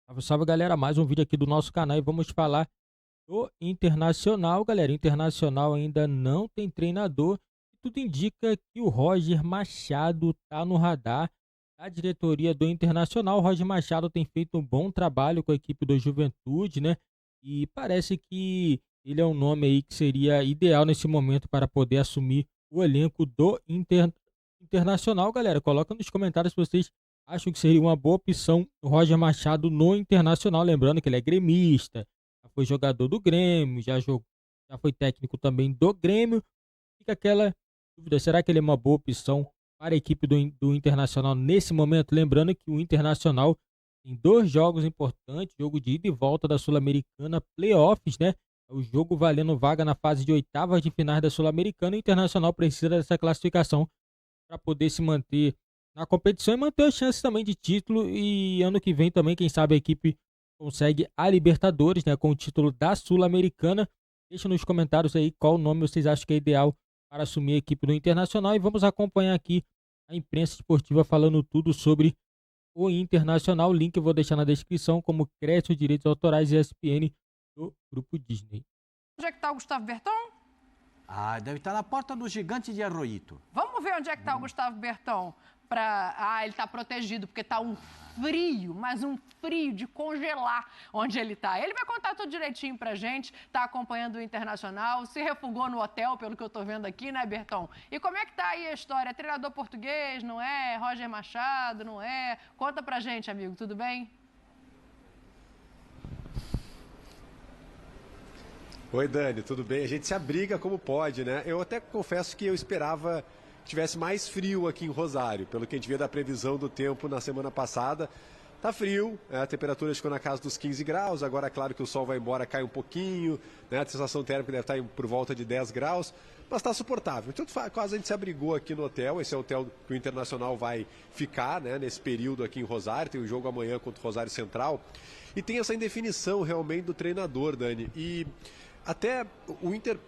Salve, salve, galera, mais um vídeo aqui do nosso canal e vamos falar do Internacional, galera. O Internacional ainda não tem treinador e tudo indica que o Roger Machado tá no radar da diretoria do Internacional. O Roger Machado tem feito um bom trabalho com a equipe do Juventude, né? E parece que ele é um nome aí que seria ideal nesse momento para poder assumir o elenco do Internacional, galera. Coloca nos comentários se vocês acham que seria uma boa opção o Roger Machado no Internacional. Lembrando que ele é gremista, já foi jogador do Grêmio, já foi técnico também do Grêmio. Fica aquela dúvida, será que ele é uma boa opção para a equipe do Internacional nesse momento? Lembrando que o Internacional tem dois jogos importantes, jogo de ida e volta da Sul-Americana, playoffs, né? É o jogo valendo vaga na fase de oitavas de finais da Sul-Americana. O Internacional precisa dessa classificação para poder se manter na competição e manter as chances também de título. E ano que vem também, quem sabe a equipe consegue a Libertadores, né, com o título da Sul-Americana. Deixa nos comentários aí qual nome vocês acham que é ideal para assumir a equipe do Internacional. E vamos acompanhar aqui a imprensa esportiva falando tudo sobre o Internacional. O link eu vou deixar na descrição, como crédito, direitos autorais e ESPN do Grupo Disney. Onde é que está o Gustavo Berton? Deve estar na porta do Gigante de Arroito. Vamos ver onde é que está o Gustavo Berton. Ele está protegido, porque está um frio, mas um frio de congelar onde ele está. Ele vai contar tudo direitinho pra gente, está acompanhando o Internacional, se refugou no hotel, pelo que eu estou vendo aqui, né, Berton? E como é que tá aí a história? Treinador português, não é? Roger Machado, não é? Conta pra gente, amigo, tudo bem? Oi, Dani, tudo bem? A gente se abriga como pode, né? Eu até confesso que eu esperava que tivesse mais frio aqui em Rosário, pelo que a gente vê da previsão do tempo na semana passada. Tá frio, a temperatura ficou na casa dos 15 graus, agora é claro que o sol vai embora, cai um pouquinho, né? A sensação térmica deve estar por volta de 10 graus, mas está suportável. Então, quase a gente se abrigou aqui no hotel, esse é o hotel que o Internacional vai ficar, né, nesse período aqui em Rosário, tem o jogo amanhã contra o Rosário Central, e tem essa indefinição realmente do treinador, Dani, e até o Inter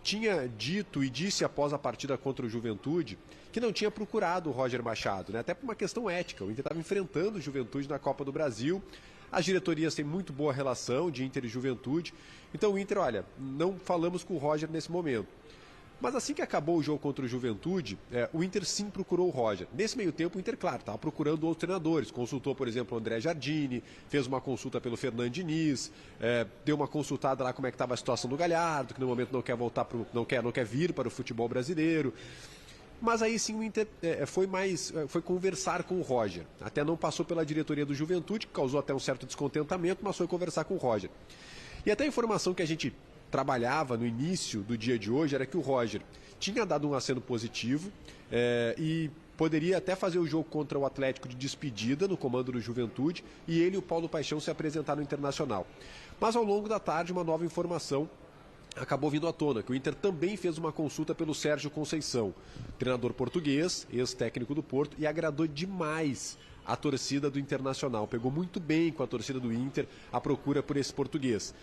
tinha dito e disse após a partida contra o Juventude que não tinha procurado o Roger Machado, né? Até por uma questão ética. O Inter estava enfrentando o Juventude na Copa do Brasil. As diretorias têm muito boa relação de Inter e Juventude. Então o Inter, olha, não falamos com o Roger nesse momento. Mas assim que acabou o jogo contra o Juventude, o Inter sim procurou o Roger. Nesse meio tempo, o Inter, claro, estava procurando outros treinadores. Consultou, por exemplo, o André Jardine, fez uma consulta pelo Fernando Diniz, deu uma consultada lá como é que estava a situação do Galhardo, que no momento não quer voltar, não quer vir para o futebol brasileiro. Mas aí sim o Inter foi conversar com o Roger. Até não passou pela diretoria do Juventude, que causou até um certo descontentamento, mas foi conversar com o Roger. E até a informação que a gente trabalhava no início do dia de hoje era que o Roger tinha dado um aceno positivo e poderia até fazer o jogo contra o Atlético de despedida no comando do Juventude e ele e o Paulo Paixão se apresentar no Internacional. Mas ao longo da tarde uma nova informação acabou vindo à tona, que o Inter também fez uma consulta pelo Sérgio Conceição, treinador português, ex-técnico do Porto, e agradou demais a torcida do Internacional. Pegou muito bem com a torcida do Inter a procura por esse português.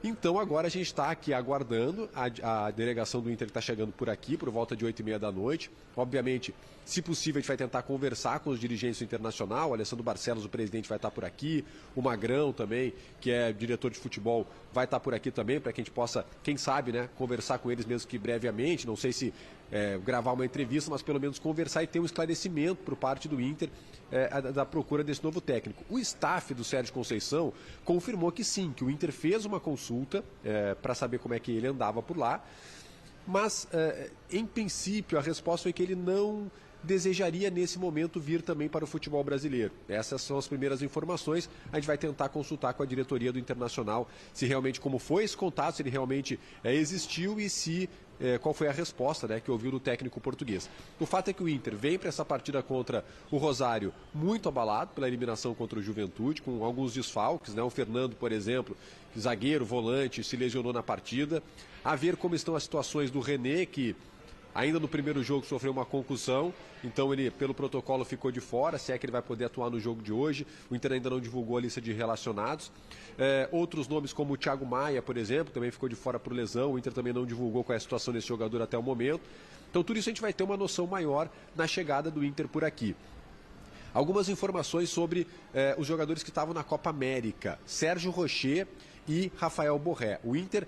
Então agora a gente está aqui aguardando a delegação do Inter que está chegando por aqui, por volta de 8h30 da noite. Obviamente, se possível, a gente vai tentar conversar com os dirigentes do Internacional. O Alessandro Barcelos, o presidente, vai estar por aqui. O Magrão também, que é diretor de futebol, vai estar por aqui também, para que a gente possa, quem sabe, né, conversar com eles mesmo que brevemente. Não sei se gravar uma entrevista, mas pelo menos conversar e ter um esclarecimento por parte do Inter da procura desse novo técnico. O staff do Sérgio Conceição confirmou que sim, que o Inter fez uma consulta para saber como é que ele andava por lá, mas em princípio a resposta foi que ele não desejaria nesse momento vir também para o futebol brasileiro. Essas são as primeiras informações. A gente vai tentar consultar com a diretoria do Internacional se realmente como foi esse contato, se ele realmente existiu e se qual foi a resposta, né, que ouviu do técnico português. O fato é que o Inter vem para essa partida contra o Rosário muito abalado pela eliminação contra o Juventude, com alguns desfalques, né? O Fernando, por exemplo, zagueiro, volante, se lesionou na partida. A ver como estão as situações do René, que ainda no primeiro jogo sofreu uma concussão, então ele, pelo protocolo, ficou de fora, se é que ele vai poder atuar no jogo de hoje. O Inter ainda não divulgou a lista de relacionados. Outros nomes como o Thiago Maia, por exemplo, também ficou de fora por lesão. O Inter também não divulgou qual é a situação desse jogador até o momento. Então tudo isso a gente vai ter uma noção maior na chegada do Inter por aqui. Algumas informações sobre os jogadores que estavam na Copa América. Sérgio Rocher e Rafael Borré. O Inter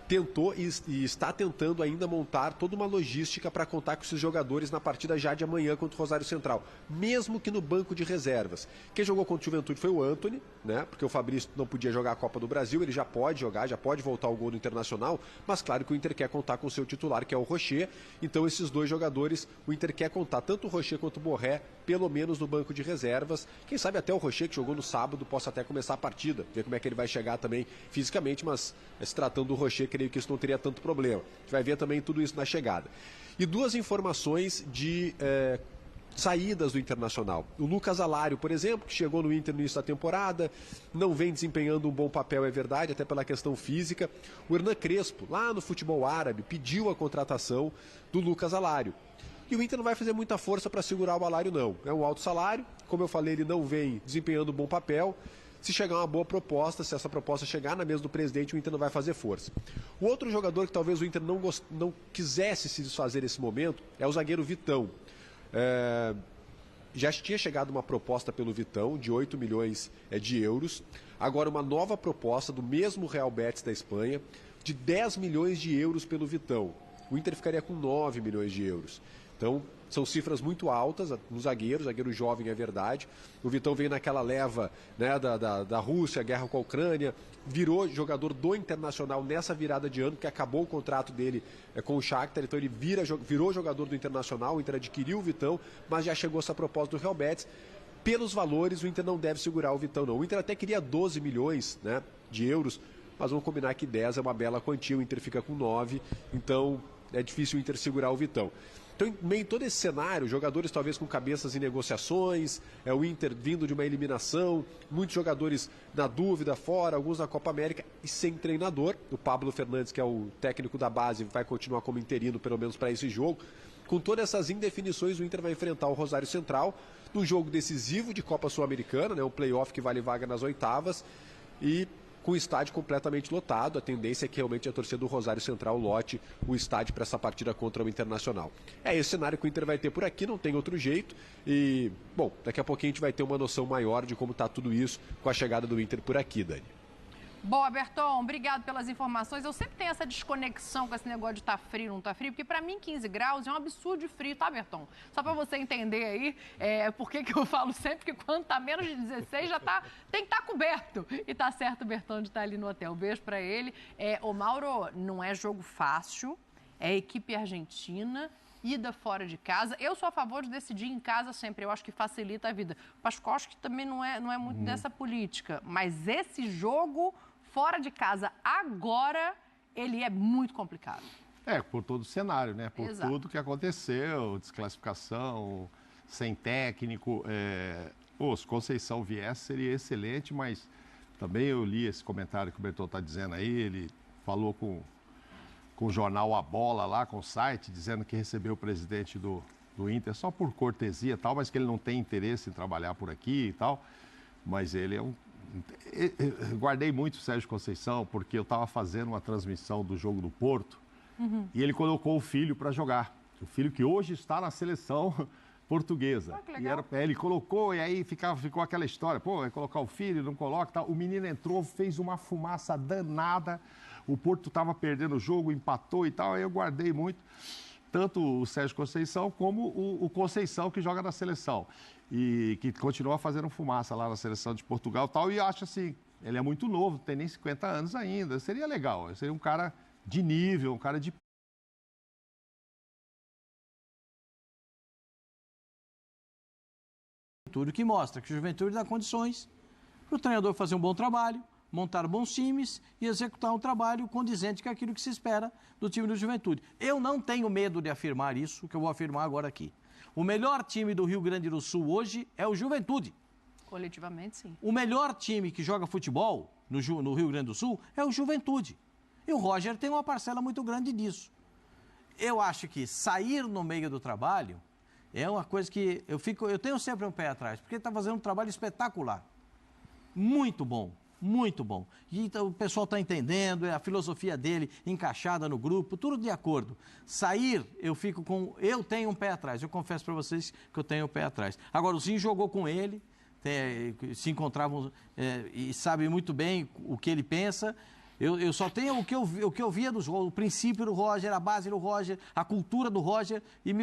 tentou e está tentando ainda montar toda uma logística para contar com esses jogadores na partida já de amanhã contra o Rosário Central, mesmo que no banco de reservas. Quem jogou contra o Juventude foi o Antony, né? Porque o Fabrício não podia jogar a Copa do Brasil, ele já pode jogar, já pode voltar ao gol do Internacional, mas claro que o Inter quer contar com o seu titular, que é o Rocher. Então esses dois jogadores, o Inter quer contar, tanto o Rocher quanto o Borré, pelo menos no banco de reservas. Quem sabe até o Rocher, que jogou no sábado, possa até começar a partida, ver como é que ele vai chegar também fisicamente, mas se tratando do Rocher, creio que isso não teria tanto problema. A gente vai ver também tudo isso na chegada. E duas informações de saídas do Internacional. O Lucas Alário, por exemplo, que chegou no Inter no início da temporada, não vem desempenhando um bom papel, é verdade, até pela questão física. O Hernan Crespo, lá no futebol árabe, pediu a contratação do Lucas Alário. E o Inter não vai fazer muita força para segurar o Alário, não. É um alto salário, como eu falei, ele não vem desempenhando um bom papel. Se chegar uma boa proposta, se essa proposta chegar na mesa do presidente, o Inter não vai fazer força. O outro jogador que talvez o Inter não quisesse se desfazer nesse momento é o zagueiro Vitão. Já tinha chegado uma proposta pelo Vitão de 8 milhões de euros. Agora uma nova proposta do mesmo Real Betis da Espanha de 10 milhões de euros pelo Vitão. O Inter ficaria com 9 milhões de euros. Então, são cifras muito altas no zagueiro jovem é verdade. O Vitão veio naquela leva, né, da Rússia, guerra com a Ucrânia, virou jogador do Internacional nessa virada de ano, que acabou o contrato dele com o Shakhtar, então ele virou jogador do Internacional, o Inter adquiriu o Vitão, mas já chegou essa proposta do Real Betis. Pelos valores, o Inter não deve segurar o Vitão, não. O Inter até queria 12 milhões, né, de euros, mas vamos combinar que 10 é uma bela quantia, o Inter fica com 9, então é difícil o Inter segurar o Vitão. Então, em meio a todo esse cenário, jogadores talvez com cabeças em negociações, o Inter vindo de uma eliminação, muitos jogadores na dúvida, fora, alguns na Copa América e sem treinador. O Pablo Fernandes, que é o técnico da base, vai continuar como interino, pelo menos para esse jogo. Com todas essas indefinições, o Inter vai enfrentar o Rosário Central num jogo decisivo de Copa Sul-Americana, né, um play-off que vale vaga nas oitavas, e com o estádio completamente lotado. A tendência é que realmente a torcida do Rosário Central lote o estádio para essa partida contra o Internacional. É esse cenário que o Inter vai ter por aqui, não tem outro jeito. E, bom, daqui a pouquinho a gente vai ter uma noção maior de como está tudo isso com a chegada do Inter por aqui, Dani. Boa, Berton, obrigado pelas informações. Eu sempre tenho essa desconexão com esse negócio de tá frio, não tá frio, porque para mim 15 graus é um absurdo de frio, tá, Berton? Só para você entender aí, por que eu falo sempre que quando tá menos de 16 já tem que estar coberto. E tá certo o Berton de estar ali no hotel. Beijo para ele. Ô Mauro, não é jogo fácil, é equipe argentina, ida fora de casa. Eu sou a favor de decidir em casa sempre, eu acho que facilita a vida. O Paschkowski também não é muito dessa política, mas esse jogo fora de casa agora, ele é muito complicado. Por todo o cenário, né? Por Exato. tudo que aconteceu, desclassificação, sem técnico. Se Conceição viesse, seria excelente, mas também eu li esse comentário que o Berton está dizendo aí, ele falou com o jornal A Bola lá, com o site, dizendo que recebeu o presidente do Inter só por cortesia e tal, mas que ele não tem interesse em trabalhar por aqui e tal, mas ele é Eu guardei muito o Sérgio Conceição, porque eu estava fazendo uma transmissão do jogo do Porto, e ele colocou o filho para jogar. O filho que hoje está na seleção portuguesa. Que legal. Ele colocou, e aí ficou aquela história, vai colocar o filho, não coloca, tal. O menino entrou, fez uma fumaça danada, o Porto estava perdendo o jogo, empatou e tal, aí eu guardei muito, tanto o Sérgio Conceição como o Conceição, que joga na seleção. E que continua fazendo fumaça lá na seleção de Portugal e tal, e acho assim, ele é muito novo, não tem nem 50 anos ainda, seria legal, seria um cara de nível, um cara de... Tudo que mostra que o Juventude dá condições para o treinador fazer um bom trabalho, montar bons times e executar um trabalho condizente com aquilo que se espera do time do Juventude. Eu não tenho medo de afirmar isso, que eu vou afirmar agora aqui. O melhor time do Rio Grande do Sul hoje é o Juventude. Coletivamente, sim. O melhor time que joga futebol no Rio Grande do Sul é o Juventude. E o Roger tem uma parcela muito grande disso. Eu acho que sair no meio do trabalho é uma coisa que eu tenho sempre um pé atrás, porque ele está fazendo um trabalho espetacular. Muito bom. muito bom. E então, o pessoal está entendendo, a filosofia dele encaixada no grupo, tudo de acordo. Sair, eu tenho um pé atrás, eu confesso para vocês que eu tenho um pé atrás. Agora, o Zinho jogou com ele, se encontravam e sabe muito bem o que ele pensa. Eu só tenho o que eu via o princípio do Roger, a base do Roger, a cultura do Roger, e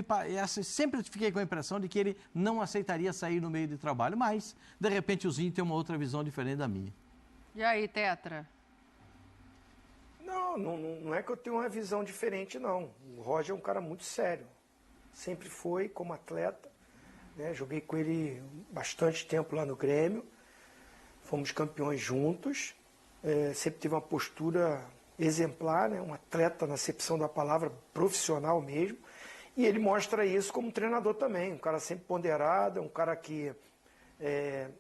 sempre fiquei com a impressão de que ele não aceitaria sair no meio de trabalho, mas, de repente, o Zinho tem uma outra visão diferente da minha. E aí, Tetra? Não é que eu tenho uma visão diferente, não. O Roger é um cara muito sério. Sempre foi, como atleta. Né? Joguei com ele bastante tempo lá no Grêmio. Fomos campeões juntos. Sempre teve uma postura exemplar, né? Um atleta na acepção da palavra, profissional mesmo. E ele mostra isso como treinador também. Um cara sempre ponderado, um cara que é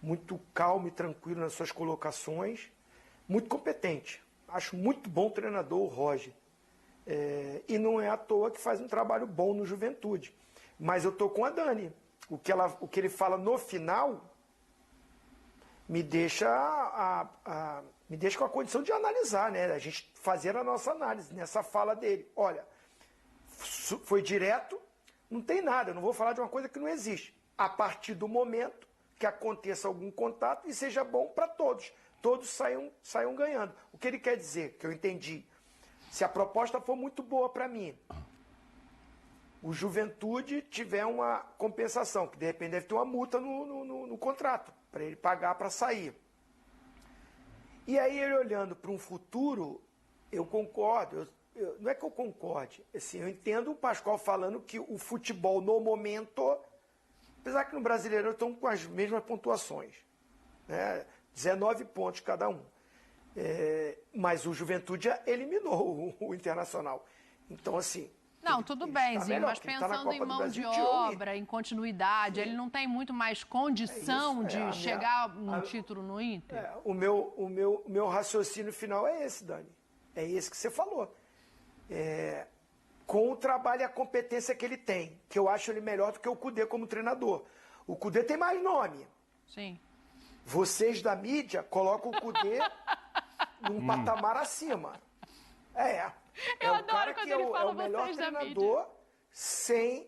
muito calmo e tranquilo nas suas colocações. Muito competente. Acho muito bom treinador o Roger. E não é à toa que faz um trabalho bom no Juventude. Mas eu estou com a Dani. O que ele fala no final me deixa com a condição de analisar, né? A gente fazer a nossa análise nessa fala dele. Olha, foi direto, não tem nada, eu não vou falar de uma coisa que não existe. A partir do momento que aconteça algum contato e seja bom para todos. Todos saiam ganhando. O que ele quer dizer, que eu entendi, se a proposta for muito boa para mim, o Juventude tiver uma compensação, que de repente deve ter uma multa no contrato, para ele pagar para sair. E aí ele olhando para um futuro, eu concordo, não é que eu concorde, assim, eu entendo o Pascoal falando que o futebol no momento, apesar que no Brasileirão estão com as mesmas pontuações, né? 19 pontos cada um. Mas o Juventude eliminou o Internacional. Então, assim... Não, tudo bem, Zinho, mas pensando em mão de obra, em continuidade, ele não tem muito mais condição de chegar a um título no Inter? O meu raciocínio final é esse, Dani. É esse que você falou. Com o trabalho e a competência que ele tem, que eu acho ele melhor do que o Cudê como treinador. O Cudê tem mais nome. Sim. Vocês da mídia colocam o Cudê num patamar acima. Eu adoro quando ele fala vocês da mídia. É o melhor treinador sem...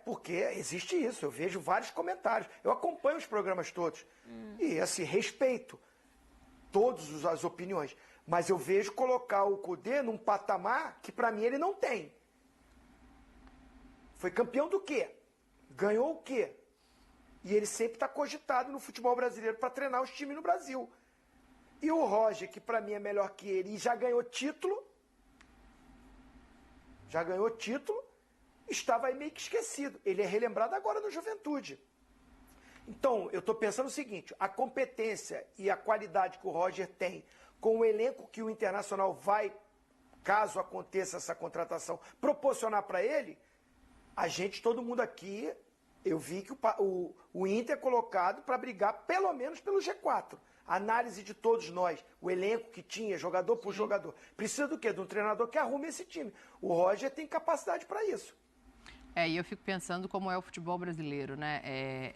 porque existe isso. Eu vejo vários comentários. Eu acompanho os programas todos. E, assim, respeito todas as opiniões. Mas eu vejo colocar o Cudê num patamar que, para mim, ele não tem. Foi campeão do quê? Ganhou o quê? E ele sempre está cogitado no futebol brasileiro para treinar os times no Brasil. E o Roger, que para mim é melhor que ele e já ganhou título, estava aí meio que esquecido. Ele é relembrado agora no Juventude. Então, eu estou pensando o seguinte, a competência e a qualidade que o Roger tem com o elenco que o Internacional vai, caso aconteça essa contratação, proporcionar para ele, todo mundo aqui, eu vi que o Inter é colocado para brigar pelo menos pelo G4. Análise de todos nós, o elenco que tinha, jogador por jogador. Precisa do quê? De um treinador que arrume esse time. O Roger tem capacidade para isso. E eu fico pensando como é o futebol brasileiro, né?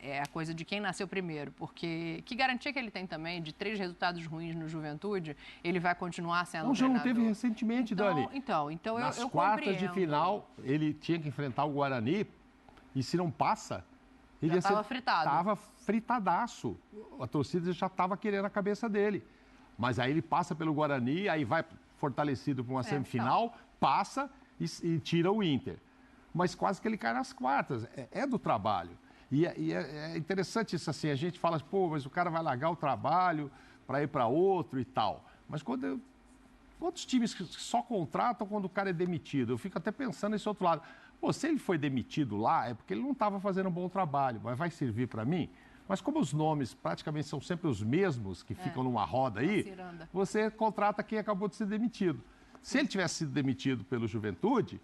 É a coisa de quem nasceu primeiro, porque que garantia que ele tem também de 3 resultados ruins no Juventude, ele vai continuar sendo já não teve recentemente, Dani. Então nas quartas de final, ele tinha que enfrentar o Guarani, e se não passa, ele já estava fritado. Estava fritadaço. A torcida já estava querendo a cabeça dele. Mas aí ele passa pelo Guarani, aí vai fortalecido para uma semifinal, passa e tira o Inter. Mas quase que ele cai nas quartas. É do trabalho. E é interessante isso assim, a gente fala, mas o cara vai largar o trabalho para ir para outro e tal. Mas quantos times que só contratam quando o cara é demitido? Eu fico até pensando nesse outro lado. Se ele foi demitido lá, é porque ele não estava fazendo um bom trabalho, mas vai servir para mim? Mas como os nomes praticamente são sempre os mesmos que ficam numa roda aí, você contrata quem acabou de ser demitido. Se ele tivesse sido demitido pelo Juventude,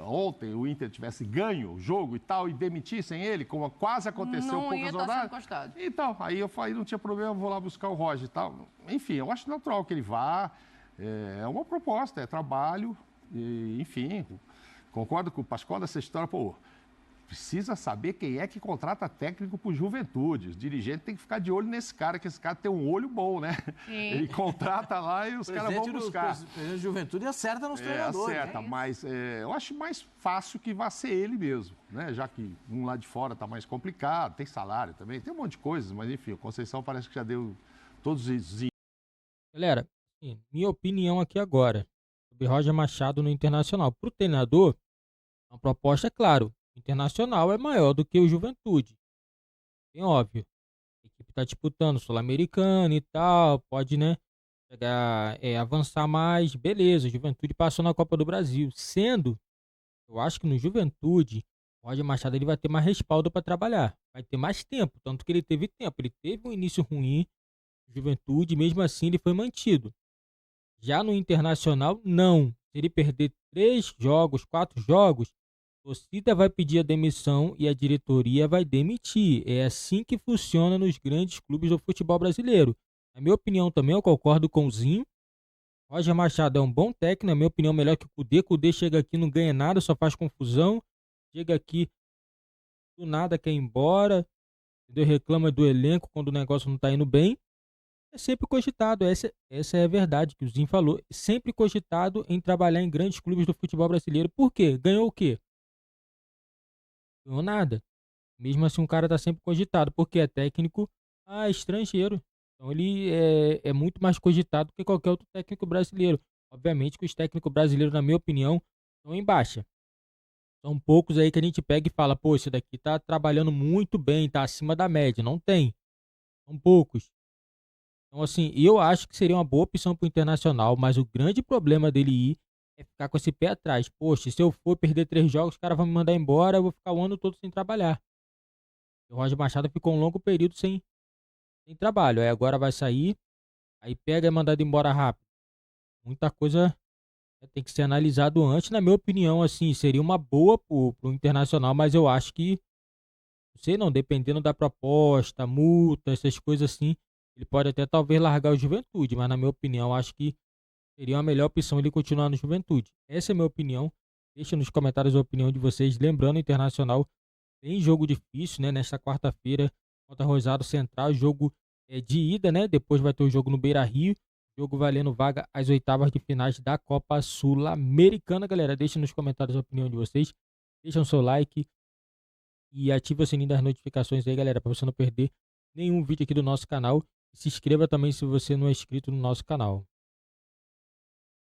ontem o Inter tivesse ganho o jogo e tal, e demitissem ele, como quase aconteceu poucas rodadas. Então, aí eu falei, não tinha problema, eu vou lá buscar o Roger e tal. Enfim, eu acho natural que ele vá. É uma proposta, é trabalho, enfim... Concordo com o Pascoal dessa história, precisa saber quem é que contrata técnico pro Juventude. Os dirigentes têm que ficar de olho nesse cara, que esse cara tem um olho bom, né? Sim. Ele contrata lá e os caras vão buscar. O presidente de Juventude acerta nos treinadores. Acerta, mas eu acho mais fácil que vá ser ele mesmo, né? Já que um lá de fora tá mais complicado, tem salário também, tem um monte de coisas, mas enfim, o Conceição parece que já deu todos os... Galera, assim, minha opinião aqui agora sobre Roger Machado no Internacional. Para o treinador, a proposta é claro, o Internacional é maior do que o Juventude. Bem óbvio. A equipe está disputando Sul-Americana e tal, pode, né, chegar, avançar mais, beleza, o Juventude passou na Copa do Brasil. Sendo, eu acho que no Juventude, o Roger Machado ele vai ter mais respaldo para trabalhar, vai ter mais tempo, tanto que ele teve tempo, ele teve um início ruim, Juventude, mesmo assim ele foi mantido. Já no Internacional, não. Se ele perder 3 jogos, 4 jogos, a torcida vai pedir a demissão e a diretoria vai demitir. É assim que funciona nos grandes clubes do futebol brasileiro. Na minha opinião também, eu concordo com o Zinho. Roger Machado é um bom técnico, na minha opinião, melhor que o Cudê. Cudê chega aqui, não ganha nada, só faz confusão. Chega aqui, do nada quer ir embora. Entendeu? Reclama do elenco quando o negócio não está indo bem. É sempre cogitado, essa é a verdade que o Zinho falou. Sempre cogitado em trabalhar em grandes clubes do futebol brasileiro. Por quê? Ganhou o quê? Ganhou nada. Mesmo assim, um cara tá sempre cogitado, porque é técnico estrangeiro. Então ele é muito mais cogitado que qualquer outro técnico brasileiro. Obviamente que os técnicos brasileiros, na minha opinião, estão em baixa. São poucos aí que a gente pega e fala, pô, esse daqui tá trabalhando muito bem, tá acima da média. Não tem. São poucos. Então, assim, eu acho que seria uma boa opção para o Internacional, mas o grande problema dele ir é ficar com esse pé atrás. Poxa, se eu for perder 3 jogos, os caras vão me mandar embora, eu vou ficar o ano todo sem trabalhar. O Roger Machado ficou um longo período sem trabalho. Aí agora vai sair, aí pega e é mandado embora rápido. Muita coisa tem que ser analisado antes. Na minha opinião, assim, seria uma boa pro Internacional, mas eu acho que, não sei não, dependendo da proposta, multa, essas coisas assim, ele pode até talvez largar o Juventude, mas na minha opinião, acho que seria uma melhor opção ele continuar no Juventude. Essa é a minha opinião. Deixa nos comentários a opinião de vocês. Lembrando, o Internacional tem jogo difícil, né? Nesta quarta-feira contra Rosário Central, jogo de ida, né? Depois vai ter o jogo no Beira-Rio, jogo valendo vaga às oitavas de finais da Copa Sul-Americana, galera. Deixa nos comentários a opinião de vocês. Deixa o seu like e ativa o sininho das notificações aí, galera, para você não perder nenhum vídeo aqui do nosso canal. Se inscreva também se você não é inscrito no nosso canal.